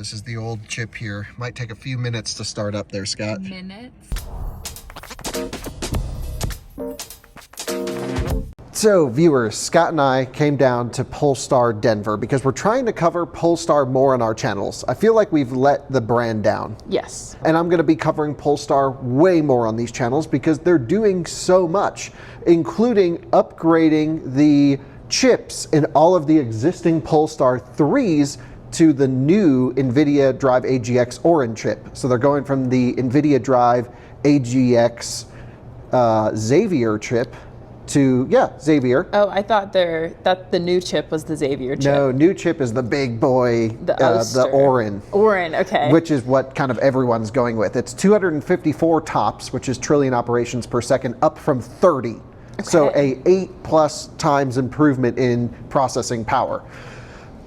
this is the old chip here. Might take a few minutes to start up there, Scott. So viewers, Scott and I came down to Polestar Denver because we're trying to cover Polestar more on our channels. I feel like we've let the brand down. Yes. And I'm gonna be covering Polestar way more on these channels because they're doing so much, including upgrading the chips in all of the existing Polestar 3s to the new Nvidia Drive AGX Orin chip. So they're going from the Nvidia Drive AGX Xavier chip to, Xavier. Oh, I thought that the new chip was the Xavier chip. No, new chip is the big boy, the Orin. Orin, okay. Which is what kind of everyone's going with. It's 254 tops, which is trillion operations per second, up from 30. Okay. So a 8+ times improvement in processing power.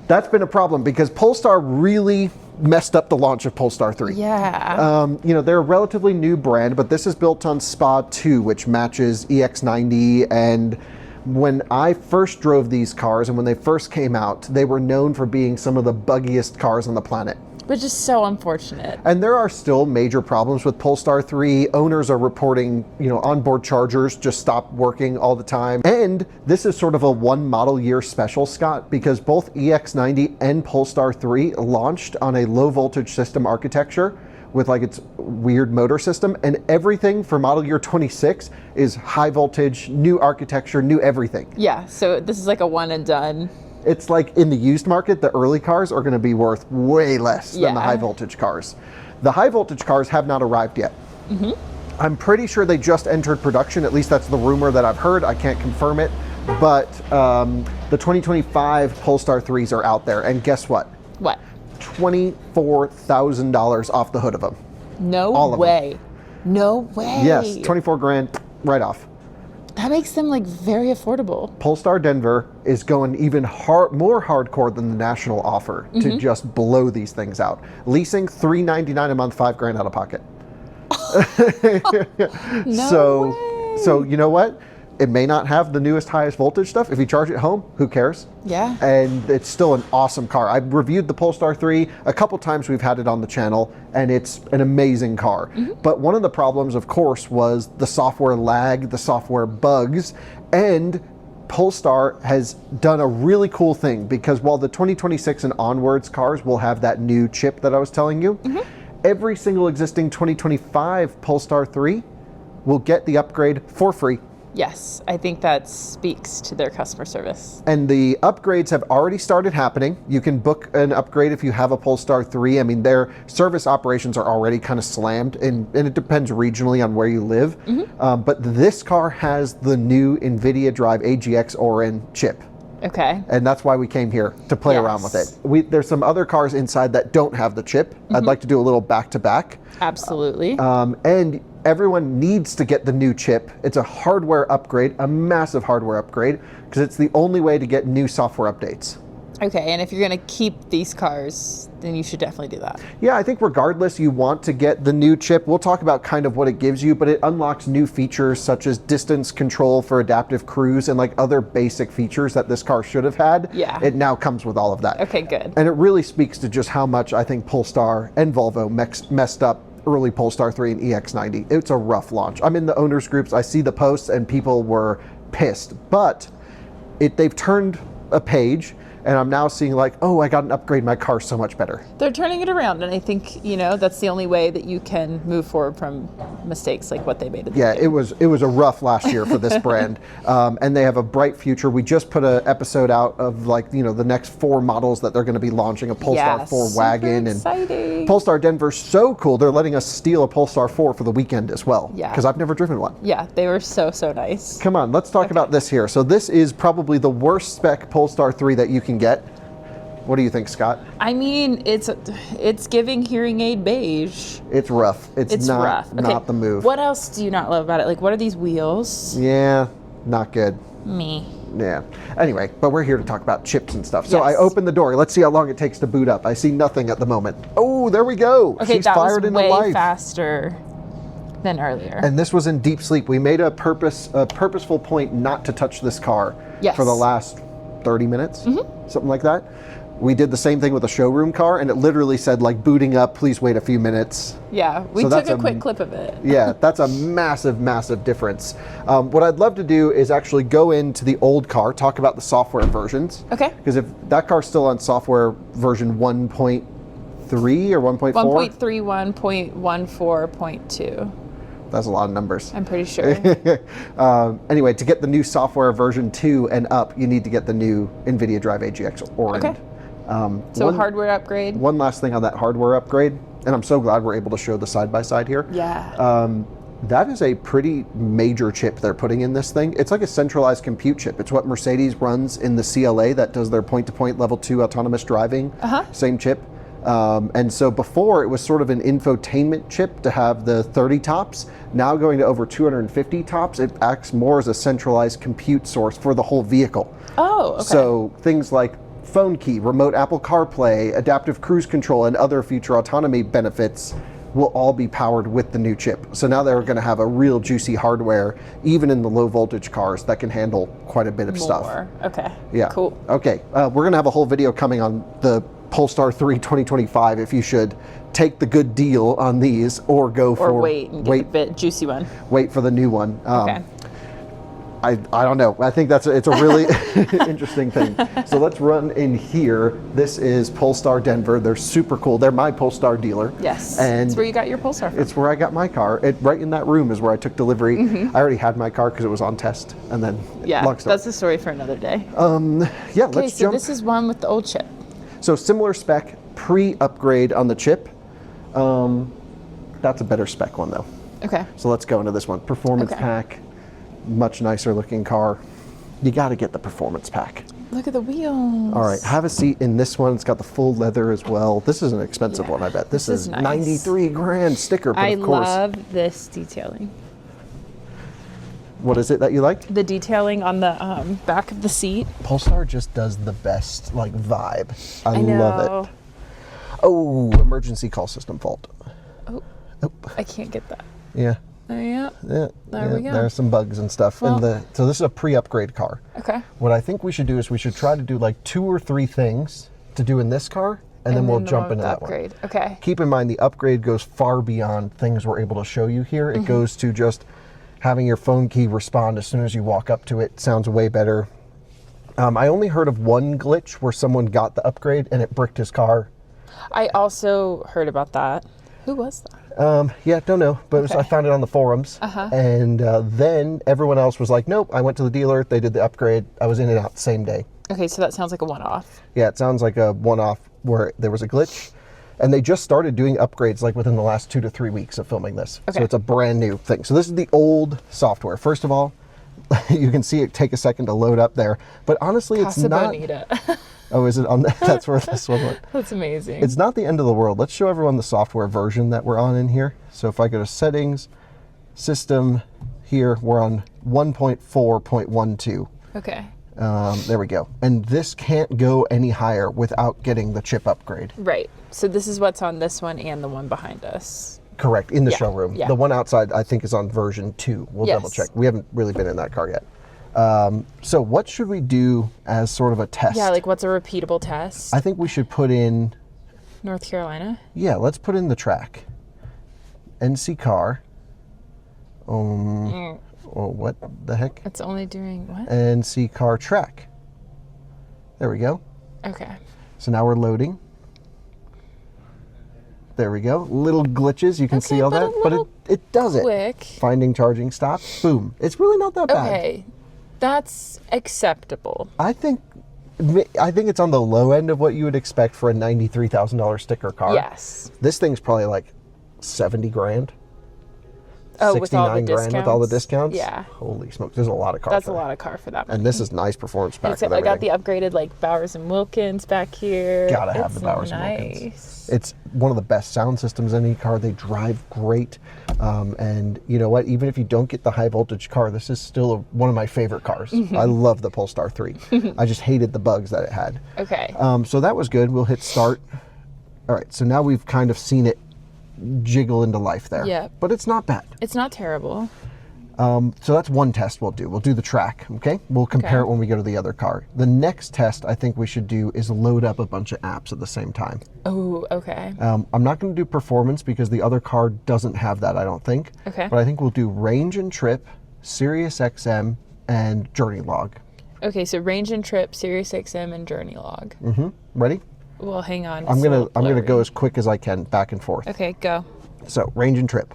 That's been a problem because Polestar really messed up the launch of Polestar 3. Yeah. You know, they're a relatively new brand, but this is built on SPA 2, which matches EX90. And when I first drove these cars and when they first came out, they were known for being some of the buggiest cars on the planet. Which is so unfortunate. And there are still major problems with Polestar 3. Owners are reporting, you know, onboard chargers just stop working all the time. And this is sort of a one model year special, Scott, because both EX90 and Polestar 3 launched on a low voltage system architecture with like its weird motor system, and everything for model year 26 is high voltage, new architecture, new everything. Yeah, so this is like a one and done. It's like in the used market, the early cars are going to be worth way less than the high voltage cars. The high voltage cars have not arrived yet. I'm pretty sure they just entered production. At least that's the rumor that I've heard. I can't confirm it. But the 2025 Polestar 3s are out there. And guess what? What? $24,000 off the hood of them. No way. No way. Yes, 24 grand right off. That makes them like very affordable. Polestar Denver is going even more hardcore than the national offer to just blow these things out. Leasing $399 a month, $5 grand out of pocket. No way. So you know what? It may not have the newest, highest voltage stuff. If you charge it home, who cares? Yeah. And it's still an awesome car. I've reviewed the Polestar 3 a couple times. We've had it on the channel, and it's an amazing car. But one of the problems, of course, was the software lag, the software bugs, and Polestar has done a really cool thing because while the 2026 and onwards cars will have that new chip that I was telling you, every single existing 2025 Polestar 3 will get the upgrade for free. Yes, I think that speaks to their customer service. And the upgrades have already started happening. You can book an upgrade if you have a Polestar 3. I mean, their service operations are already kind of slammed, and it depends regionally on where you live. But this car has the new Nvidia Drive AGX Orin chip. Okay. And that's why we came here to play around with it. There's some other cars inside that don't have the chip. I'd like to do a little back-to-back. Absolutely. And everyone needs to get the new chip. It's a hardware upgrade, a massive hardware upgrade, because it's the only way to get new software updates. Okay, and if you're going to keep these cars, then you should definitely do that. Yeah, I think regardless, you want to get the new chip. We'll talk about kind of what it gives you, but it unlocks new features such as distance control for adaptive cruise and like other basic features that this car should have had. Yeah. It now comes with all of that. Okay, good. And it really speaks to just how much I think Polestar and Volvo messed up early Polestar 3 and EX90. It's a rough launch. I'm in the owners groups, I see the posts, and people were pissed. But they've turned a page, and I'm now seeing like, oh, I got an upgrade, my car's so much better. They're turning it around, and I think, you know, that's the only way that you can move forward from mistakes like what they made at the beginning. it was a rough last year for this brand, and they have a bright future. We just put an episode out of like, you know, the next 4 models that they're going to be launching, a Polestar 4 wagon. Exciting. And Polestar Denver's so cool, they're letting us steal a Polestar 4 for the weekend as well. Yeah. Because I've never driven one. Yeah, they were so nice. Come on, let's talk about this here. So this is probably the worst spec Polestar 3 that you can get. What do you think, Scott? I mean, it's giving hearing aid beige. It's rough. It's not rough. Okay. Not the move. What else do you not love about it? Like, what are these wheels? Yeah, not good. Me. Yeah. Anyway, but we're here to talk about chips and stuff. So Yes. I open the door. Let's see how long it takes to boot up. I see nothing at the moment. Oh, there we go. Okay, She's that fired was into way life. faster than earlier. And this was in deep sleep. We made a purposeful point not to touch this car Yes. for the last 30 minutes, something like that. We did the same thing with a showroom car, and it literally said like booting up, please wait a few minutes. Yeah, we took a quick clip of it. Yeah, that's a massive, massive difference. What I'd love to do is actually go into the old car, talk about the software versions. Okay. Because if that car's still on software version 1.3 or 1.4? 1.31.14.2. That's a lot of numbers. I'm pretty sure. Anyway, to get the new software version 2 and up, you need to get the new Nvidia Drive AGX Orin. Okay. So hardware upgrade. One last thing on that hardware upgrade, and I'm so glad we're able to show the side-by-side here. Yeah. That is a pretty major chip they're putting in this thing. It's like a centralized compute chip. It's what Mercedes runs in the CLA that does their point-to-point level 2 autonomous driving. Same chip. And so before it was sort of an infotainment chip to have the 30 tops. Now going to over 250 tops, it acts more as a centralized compute source for the whole vehicle. Oh, okay. So things like phone key, remote Apple CarPlay, adaptive cruise control, and other future autonomy benefits will all be powered with the new chip. So now they're going to have a real juicy hardware, even in the low voltage cars, that can handle quite a bit of stuff. Okay. Yeah. Cool. Okay. We're going to have a whole video coming on the Polestar 3 2025 if you should take the good deal on these or go for wait and get the bit juicy one. Wait for the new one. Okay. I don't know. I think it's a really interesting thing. So let's run in here. This is Polestar Denver. They're super cool. They're my Polestar dealer. Yes. And it's where you got your Polestar from. It's where I got my car. Right in that room is where I took delivery. I already had my car because it was on test, and then that's a story for another day. Yeah. Okay, let's so jump. this is one with the old chip. So similar spec, pre-upgrade on the chip. That's a better spec one though. Okay. So let's go into this one. Performance pack, much nicer looking car. You got to get the performance pack. Look at the wheels. All right, have a seat in this one. It's got the full leather as well. This is an expensive one, I bet. This is nice. 93 grand sticker, but of course. I love this detailing. What is it that you like? The detailing on the back of the seat. Polestar just does the best like vibe. I know. love it. Oh, emergency call system fault. Oh, I can't get that. Yeah. Yeah. Yeah. There we go. There's some bugs and stuff. Well, so this is a pre-upgrade car. Okay. What I think we should do is we should try to do like 2 or 3 things to do in this car, and then we'll jump into that upgrade. one. Okay. Keep in mind the upgrade goes far beyond things we're able to show you here. It goes to just having your phone key respond as soon as you walk up to it. Sounds way better. I only heard of one glitch where someone got the upgrade and it bricked his car. I also heard about that. Who was that? Yeah, don't know, but I found it on the forums. And then everyone else was like, nope, I went to the dealer, they did the upgrade, I was in and out the same day. Okay, so that sounds like a one-off. Yeah, it sounds like a one-off where there was a glitch. And they just started doing upgrades like within the last 2 to 3 weeks of filming this. Okay. So it's a brand new thing. So this is the old software. First of all, you can see it take a second to load up there. But honestly, it's not... Oh, is it on that? That's where this one went. That's amazing. It's not the end of the world. Let's show everyone the software version that we're on in here. So if I go to settings, system, here, we're on 1.4.12. Okay. There we go. And this can't go any higher without getting the chip upgrade. Right. So this is what's on this one and the one behind us. Correct, in the showroom. Yeah. The one outside, I think, is on version 2. We'll double check. We haven't really been in that car yet. So what should we do as sort of a test? Yeah, like what's a repeatable test? I think we should put in... North Carolina? Yeah, let's put in the track. NC car. Oh, what the heck? It's only doing what? NC car track. There we go. Okay. So now we're loading. There we go. Little glitches, you can see all that, but it does it. Quick. Finding charging stop, boom. It's really not that bad. Okay, that's acceptable. I think it's on the low end of what you would expect for a $93,000 sticker car. Yes. This thing's probably like 70 grand. Oh, 69 with all the grand with all the discounts? Yeah. Holy smokes, there's a lot of car. That's a lot of car for that money. And this is nice performance pack. I got the upgraded like Bowers and Wilkins back here. Gotta have the Bowers and Wilkins. It's one of the best sound systems in any car. They drive great. And you know what? Even if you don't get the high voltage car, this is still one of my favorite cars. I love the Polestar 3. I just hated the bugs that it had. Okay. So that was good. We'll hit start. All right, so now we've kind of seen it jiggle into life there. Yeah. But it's not bad. It's not terrible. So that's one test we'll do. We'll do the track, okay? We'll compare it when we go to the other car. The next test I think we should do is load up a bunch of apps at the same time. Oh, okay. I'm not going to do performance because the other car doesn't have that, I don't think. Okay. But I think we'll do range and trip, Sirius XM, and journey log. Okay, so range and trip, Sirius XM, and journey log. Ready? Well, hang on. I'm gonna go as quick as I can, back and forth. Okay, go. So range and trip.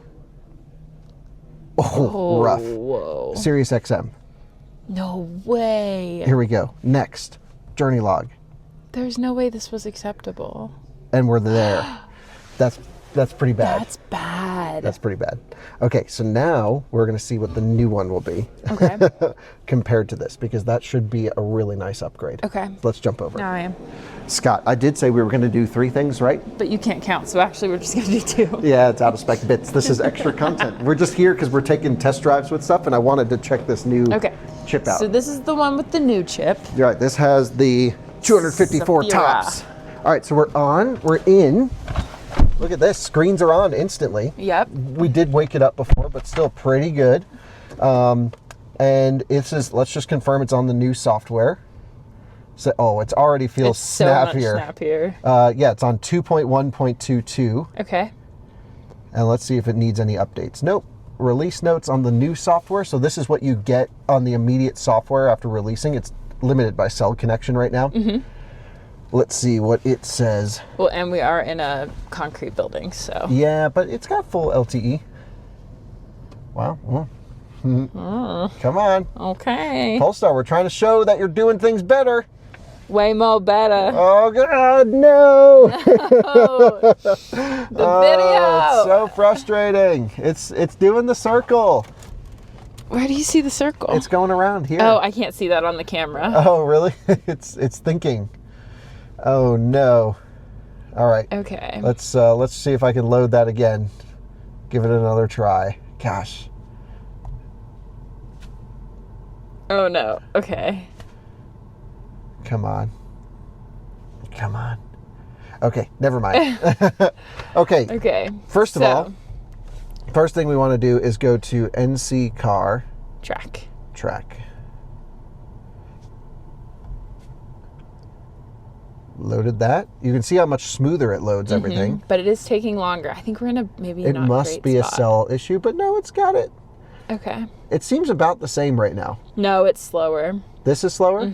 Oh, rough. Whoa. Sirius XM. No way. Here we go. Next, journey log. There's no way this was acceptable. And we're there. That's pretty bad. That's bad. That's pretty bad. Okay, so now we're going to see what the new one will be. Okay. Compared to this, because that should be a really nice upgrade. Okay. Let's jump over. Now I am. Scott, I did say we were going to do 3 things, right? But you can't count, so actually we're just going to do 2. Yeah, it's out of spec bits. This is extra content. We're just here because we're taking test drives with stuff, and I wanted to check this new chip out. So this is the one with the new chip. You're right. This has the 254 Xavier. tops. All right, so we're in. Look at this. Screens are on instantly. Yep. We did wake it up before, but still pretty good. And let's just confirm it's on the new software. So, it already feels snappier. So much snappier. Yeah, it's on 2.1.22. Okay. And let's see if it needs any updates. Nope. Release notes on the new software. So this is what you get on the immediate software after releasing. It's limited by cell connection right now. Let's see what it says. Well, and we are in a concrete building, so. Yeah, but it's got full LTE. Wow. Come on. Okay. Polestar, we're trying to show that you're doing things better. Way more better. Oh, God, no. The video. It's so frustrating. It's doing the circle. Where do you see the circle? It's going around here. Oh, I can't see that on the camera. Oh, really? It's thinking. Oh, no. All right. Okay. Let's see if I can load that again. Give it another try. Gosh. Oh, no. Okay. Come on. Okay, never mind. Okay. Okay. First of all, first thing we want to do is go to NC Car Track. Loaded that. You can see how much smoother it loads everything. But it is taking longer. I think we're in a maybe It not must great be spot. a cell issue, but no, it's got it. Okay. It seems about the same right now. No, it's slower. This is slower?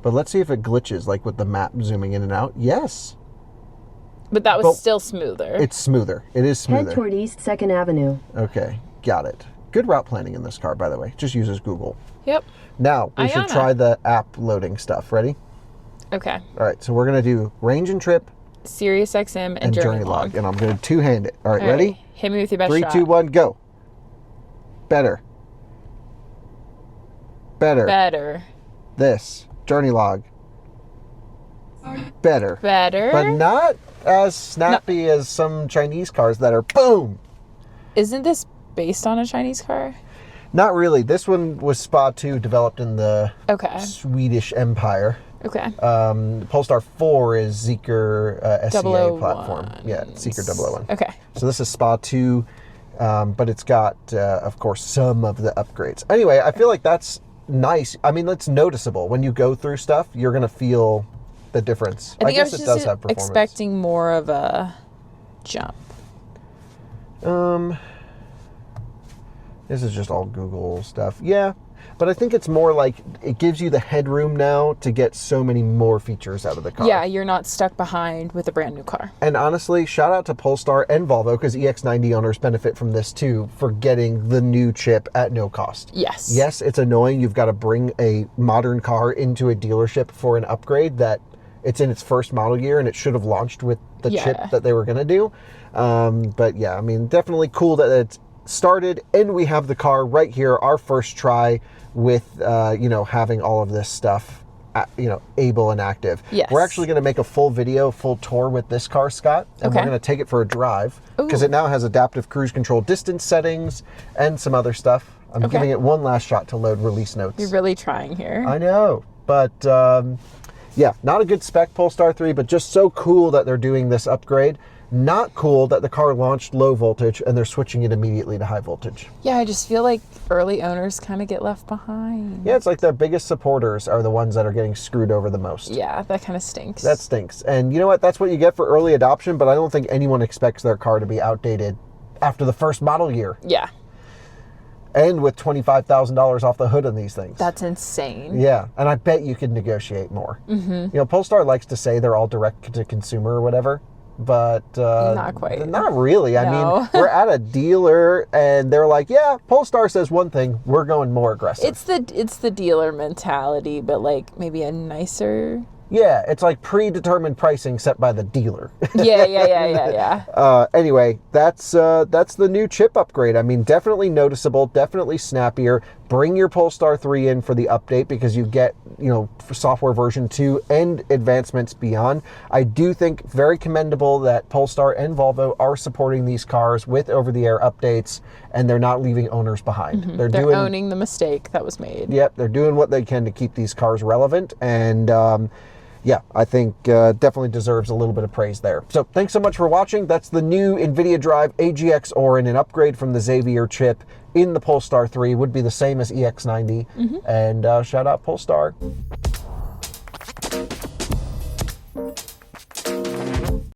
But let's see if it glitches, like with the map zooming in and out. Yes. But that was still smoother. It's smoother. It is smoother. Head toward East 2nd Avenue. Okay, got it. Good route planning in this car, by the way. Just uses Google. Yep. Now, we should try the app loading stuff. Ready? Okay. All right, so we're going to do range and trip Sirius XM and journey log. And I'm going to two-hand it. All right, ready? Hit me with your best 3, shot. 2, 1, go. Better. This. Journey log. Better. But not as snappy as some Chinese cars that are boom. Isn't this based on a Chinese car? Not really. This one was SPA 2, developed in the Swedish Empire. Okay. Polestar 4 is Zeekr SEA 001. platform. Yeah, Zeekr 001. Okay. So this is SPA 2, but it's got, of course, some of the upgrades. Anyway, I feel like that's nice. I mean, that's noticeable. When you go through stuff, you're going to feel the difference. I guess it does have performance. Expecting more of a jump. This is just all Google stuff. Yeah, but I think it's more like it gives you the headroom now to get so many more features out of the car. Yeah, you're not stuck behind with a brand new car. And honestly, shout out to Polestar and Volvo, because EX90 owners benefit from this too, for getting the new chip at no cost. Yes. Yes, it's annoying. You've got to bring a modern car into a dealership for an upgrade that it's in its first model year and it should have launched with the chip that they were going to do. But yeah, I mean, definitely cool that it's started and we have the car right here, our first try with having all of this stuff able and active. Yes. We're actually going to make a full video, full tour with this car, Scott, and we're going to take it for a drive because it now has adaptive cruise control distance settings and some other stuff. I'm giving it one last shot to load release notes. You're really trying here. I know, but Yeah, not a good spec Polestar 3, but just so cool that they're doing this upgrade. Not cool that the car launched low voltage and they're switching it immediately to high voltage. Yeah, I just feel like early owners kind of get left behind. Yeah, it's like their biggest supporters are the ones that are getting screwed over the most. Yeah, that kind of stinks. That stinks. And you know what? That's what you get for early adoption, but I don't think anyone expects their car to be outdated after the first model year. Yeah. And with $25,000 off the hood on these things. That's insane. Yeah, and I bet you could negotiate more. You know, Polestar likes to say they're all direct to consumer or whatever, but not quite. Not really. I No. mean, we're at a dealer and they're like, yeah, Polestar says one thing, we're going more aggressive. It's the dealer mentality, but like maybe a nicer. Yeah, it's like predetermined pricing set by the dealer. Yeah. Anyway, that's the new chip upgrade. I mean, definitely noticeable, definitely snappier. Bring your Polestar 3 in for the update because you get, you know, software version 2 and advancements beyond. I do think very commendable that Polestar and Volvo are supporting these cars with over-the-air updates, and they're not leaving owners behind. They're owning the mistake that was made. Yep, they're doing what they can to keep these cars relevant, and yeah, I think definitely deserves a little bit of praise there. So thanks so much for watching. That's the new Nvidia Drive AGX Orin, an upgrade from the Xavier chip in the Polestar 3. Would be the same as EX90. And shout out Polestar.